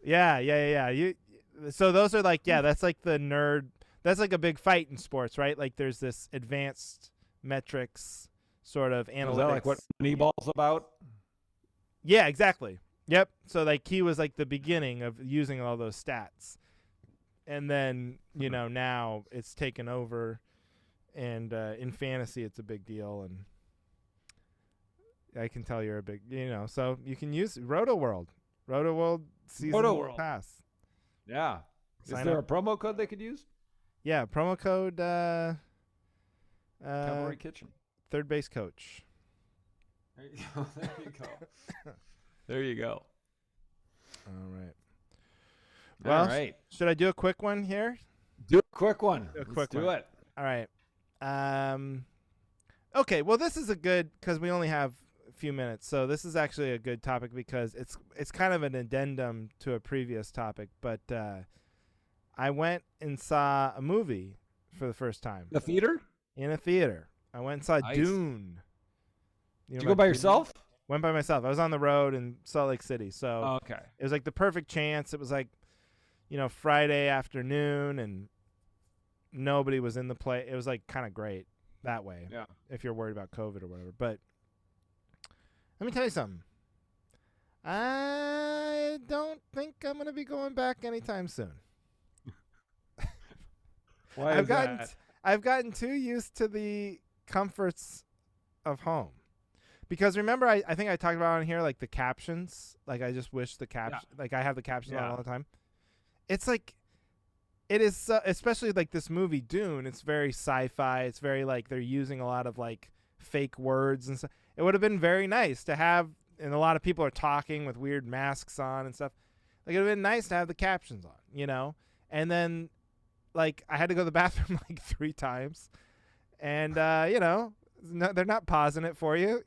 Yeah. So those are like, that's like the nerd. That's like a big fight in sports, right? Like there's this advanced metrics sort of analytics. Is that like what Moneyball's about? Yeah, exactly. Yep. So like he was like the beginning of using all those stats. And then, now it's taken over, and in fantasy it's a big deal, and I can tell you're a big, so you can use Roto World season pass. Yeah. Sign Is there up. a promo code they could use? Yeah, promo code Cavalry Kitchen. Third base coach. There you go. There you go. There you go. All right. Well, all right. Should I do a quick one here? Do a quick one. Let's do it. All right. Okay. Well, this is a good, because we only have a few minutes, so this is actually a good topic because it's kind of an addendum to a previous topic. But I went and saw a movie for the first time. The theater? In a theater. I went and saw Nice. Dune. Did you go by yourself? Went by myself. I was on the road in Salt Lake City, so Okay. it was like the perfect chance. It was like, Friday afternoon, and nobody was in the play. It was like kind of great that way. Yeah. If you're worried about COVID or whatever. But let me tell you something. I don't think I'm going to be going back anytime soon. Why is that? I've gotten too used to the comforts of home. Because remember, I think I talked about on here, like the captions. Like I just wish the like I have the captions on all the time. It's like, it is, especially like this movie Dune. It's very sci-fi. It's very like they're using a lot of like fake words and stuff. It would have been very nice to have, and a lot of people are talking with weird masks on and stuff. Like it would have been nice to have the captions on, And then, like I had to go to the bathroom like 3 times, and no, they're not pausing it for you.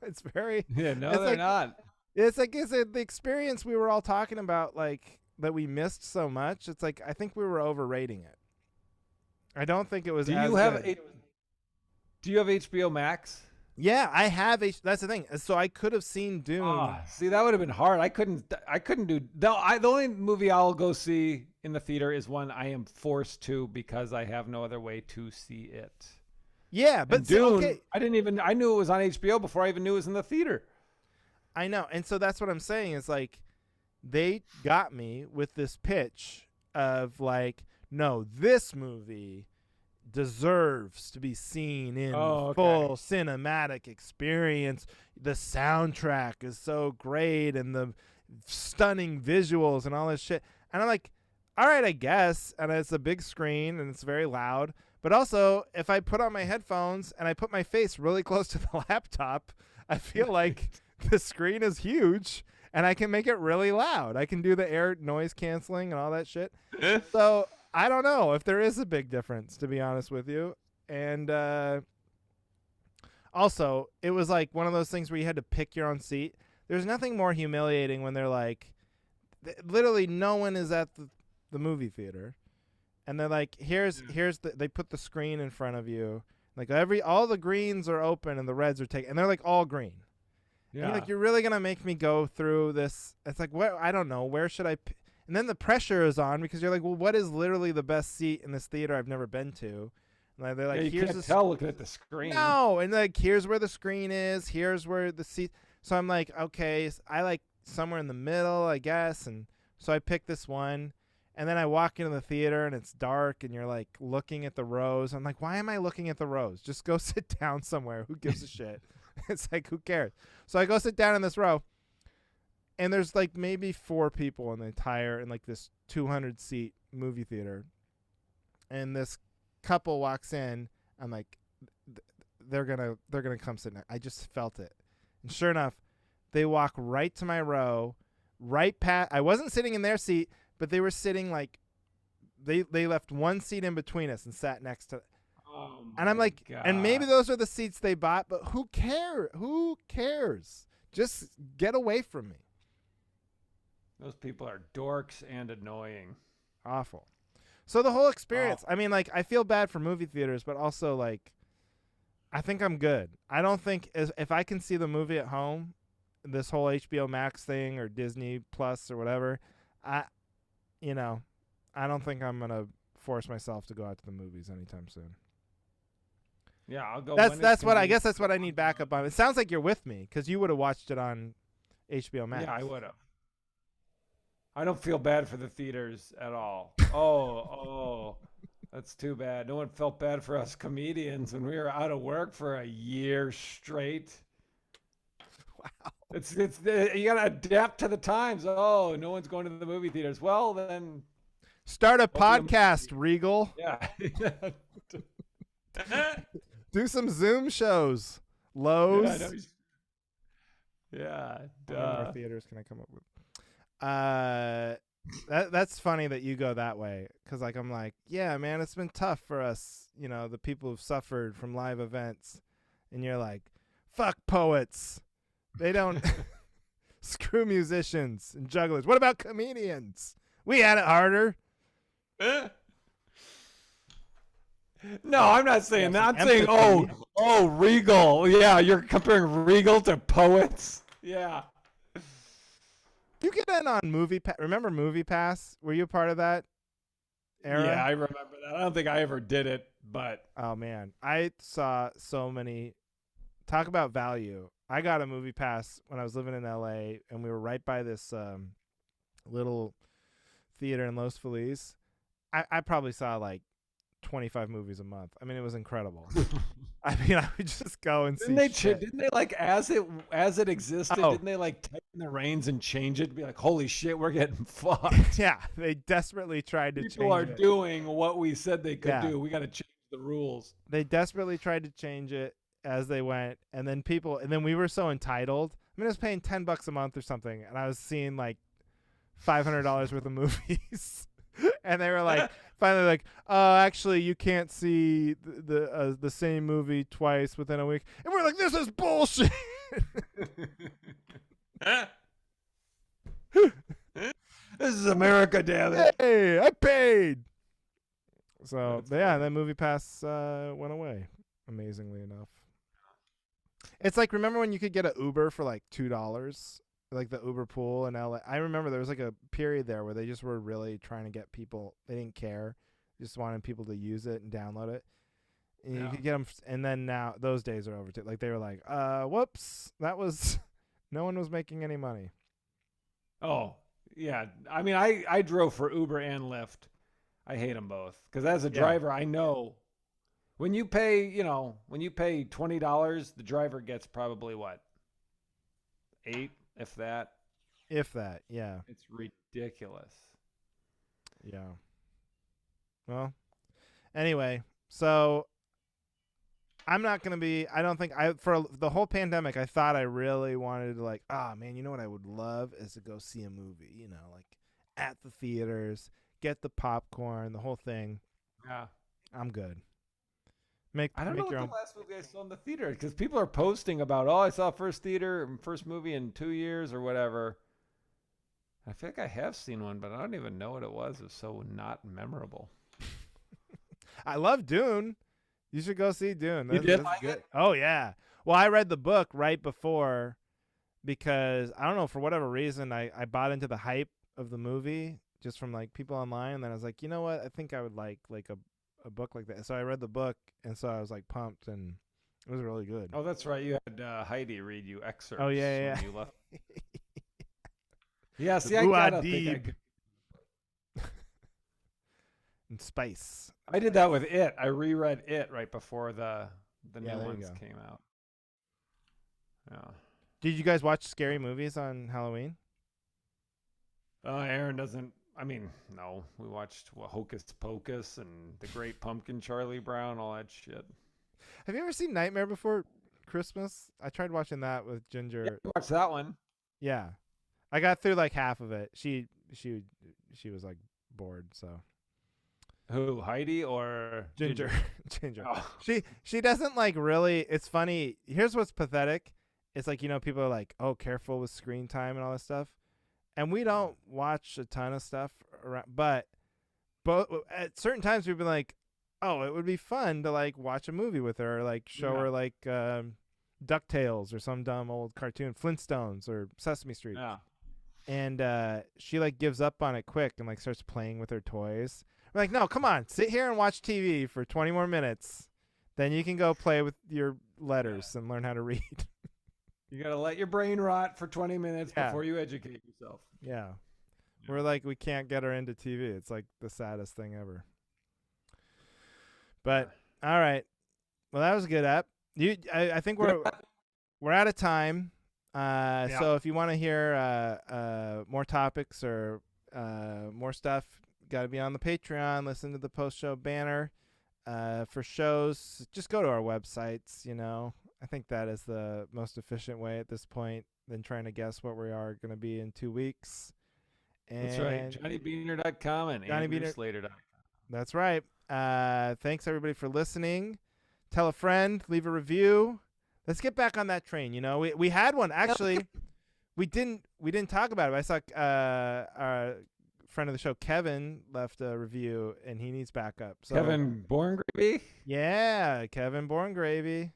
It's very they're not. It's like the experience we were all talking about, like that we missed so much. It's like I think we were overrating it. I don't think it was. Do you have HBO Max? Yeah, I have. That's the thing. So I could have seen Dune. See, that would have been hard. I couldn't do. The only movie I'll go see in the theater is one I am forced to because I have no other way to see it. Yeah, but and Dune, I knew it was on HBO before I even knew it was in the theater. I know. And so that's what I'm saying is like they got me with this pitch of like, no, this movie deserves to be seen in full cinematic experience. The soundtrack is so great and the stunning visuals and all this shit. And I'm like, all right, I guess. And it's a big screen and it's very loud. But also, if I put on my headphones and I put my face really close to the laptop, I feel like the screen is huge and I can make it really loud. I can do the air noise canceling and all that shit. So I don't know if there is a big difference, to be honest with you. And also, it was like one of those things where you had to pick your own seat. There's nothing more humiliating when they're like, literally no one is at the movie theater. And they're like, they put the screen in front of you. Like all the greens are open and the reds are taken. And they're like all green. Yeah. And you're really going to make me go through this. It's like, I don't know. Where should I And then the pressure is on because you're like, well, what is literally the best seat in this theater I've never been to? And they're like, you here's can't tell looking at the screen. No. And like, here's where the screen is. Here's where the seat. So I'm like, okay, I like somewhere in the middle, I guess. And so I picked this one. And then I walk into the theater and it's dark and you're like looking at the rows. I'm like, why am I looking at the rows? Just go sit down somewhere. Who gives a shit? It's like, who cares? So I go sit down in this row and there's like maybe 4 people in like this 200 seat movie theater. And this couple walks in. I'm like, they're going to come sit next. I just felt it. And sure enough, they walk right to my row, right past. I wasn't sitting in their seat. But they were sitting like they left one seat in between us and sat next to. And I'm like, God. And maybe those are the seats they bought, but who cares? Who cares? Just get away from me. Those people are dorks and annoying. Awful. So the whole experience, Oh. I mean, like, I feel bad for movie theaters, but also, like, I think I'm good. I don't think if I can see the movie at home, this whole HBO Max thing or Disney Plus or whatever, I don't think I'm going to force myself to go out to the movies anytime soon. Yeah, I'll go. That's what I guess that's what I need backup on. It sounds like you're with me because you would have watched it on HBO Max. Yeah, I would have. I don't feel bad for the theaters at all. Oh, that's too bad. No one felt bad for us comedians when we were out of work for a year straight. Wow. It's you gotta adapt to the times. Oh, no one's going to the movie theaters. Well, then Start a podcast, Regal. yeah. Do some Zoom shows. Lowe's. Yeah, How many more theaters can I come up with? That's funny that you go that way because, like, I'm like, yeah, man, it's been tough for us, the people who've suffered from live events, and you're like, fuck poets, they don't screw musicians and jugglers. What about comedians? We had it harder. No, I'm not saying that. I'm saying, oh, Regal. Yeah, you're comparing Regal to poets. Yeah. You get in on Movie Pass. Remember Movie Pass? Were you a part of that era? Yeah, I remember that. I don't think I ever did it, but oh man, I saw so many. Talk about value. I got a Movie Pass when I was living in LA, and we were right by this little theater in Los Feliz. I probably saw like 25 movies a month. I mean, it was incredible. I mean, I would just go and didn't see. Didn't they like as it existed? Oh. Didn't they like tighten the reins and change it to be like, holy shit, we're getting fucked? Yeah, they desperately tried to change it. People are doing what we said they could do. We got to change the rules. They desperately tried to change it as they went, and then we were so entitled. I mean, I was paying $10 a month or something, and I was seeing like $500 worth of movies. And they were like, finally, like, actually, you can't see the same movie twice within a week. And we're like, this is bullshit. This is America, damn it. Hey, I paid. So, yeah, that Movie Pass went away, amazingly enough. It's like, remember when you could get an Uber for like $2? Like the Uber pool in LA. I remember there was like a period there where they just were really trying to get people. They didn't care, just wanted people to use it and download it. And you could get them, and then now those days are over too. Like they were like, whoops, that was no one was making any money. Oh yeah, I mean, I drove for Uber and Lyft. I hate them both because as a driver, I know when you pay, when you pay $20, the driver gets probably what, 8. If that, yeah. It's ridiculous. Yeah. Well, anyway, so I'm not going to be, I don't think, for the whole pandemic, I thought I really wanted to like, man, you know what I would love is to go see a movie, like at the theaters, get the popcorn, the whole thing. Yeah. I'm good. I don't know what the last movie I saw in the theater because people are posting about, I saw first movie in 2 years or whatever. I feel like I have seen one, but I don't even know what it was. It's so not memorable. I love Dune. You should go see Dune. You did like it? Oh, yeah. Well, I read the book right before because, I don't know, for whatever reason, I bought into the hype of the movie just from like people online. And then I was like, you know what? I think I would like a book like that. So I read the book, and so I was like pumped, and it was really good. Oh, that's right. You had Heidi read you excerpts. Oh yeah. When you left. Yeah, see, I gotta think I could. And Spice. I did that with It. I reread It right before the new ones came out. Yeah. Did you guys watch scary movies on Halloween? Aaron doesn't. I mean, no. We watched Hocus Pocus and The Great Pumpkin, Charlie Brown, all that shit. Have you ever seen Nightmare Before Christmas? I tried watching that with Ginger. Yeah, we watched that one. Yeah, I got through like half of it. She was like bored. So who, Heidi or Ginger? Ginger. Oh. She doesn't like really. It's funny. Here's what's pathetic. It's like, people are like, oh, careful with screen time and all this stuff. and we don't watch a ton of stuff around, but at certain times we've been like, oh, it would be fun to like watch a movie with her, or like show her like DuckTales or some dumb old cartoon, Flintstones or Sesame Street. Yeah. And she like gives up on it quick and like starts playing with her toys. We're like, no, come on, sit here and watch TV for 20 more minutes. Then you can go play with your letters and learn how to read. You got to let your brain rot for 20 minutes before you educate yourself. Yeah. We're like, we can't get her into TV. It's like the saddest thing ever. But all right. Well, that was a good app. I think we're out of time. So if you want to hear more topics or more stuff, got to be on the Patreon. Listen to the post-show banner. For shows, just go to our websites. I think that is the most efficient way at this point than trying to guess what we are going to be in 2 weeks. And that's right. JohnnyBeaner.com and AndrewSlater.com. That's right. Thanks everybody for listening. Tell a friend, leave a review. Let's get back on that train. We had one actually. We didn't talk about it. I saw our friend of the show Kevin left a review and he needs backup. So, Kevin Borngravy? Yeah, Kevin Borngravy.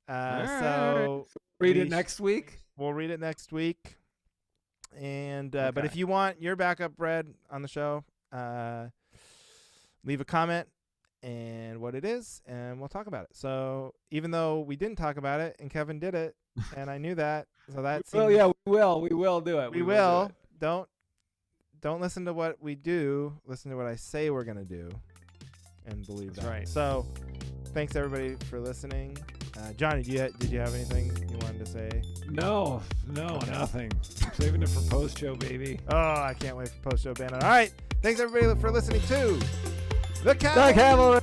So read it next week. We'll read it next week. And but if you want your backup read on the show, leave a comment and what it is, and we'll talk about it. So even though we didn't talk about it, and Kevin did it, and I knew that, so that's we will do it. We will. Don't listen to what we do. Listen to what I say we're gonna do, and believe that. Right. So, thanks everybody for listening. Johnny, did you have anything you wanted to say? No, nothing. I'm saving it for post show, baby. Oh, I can't wait for post show banner. All right, thanks everybody for listening to the Cavalry.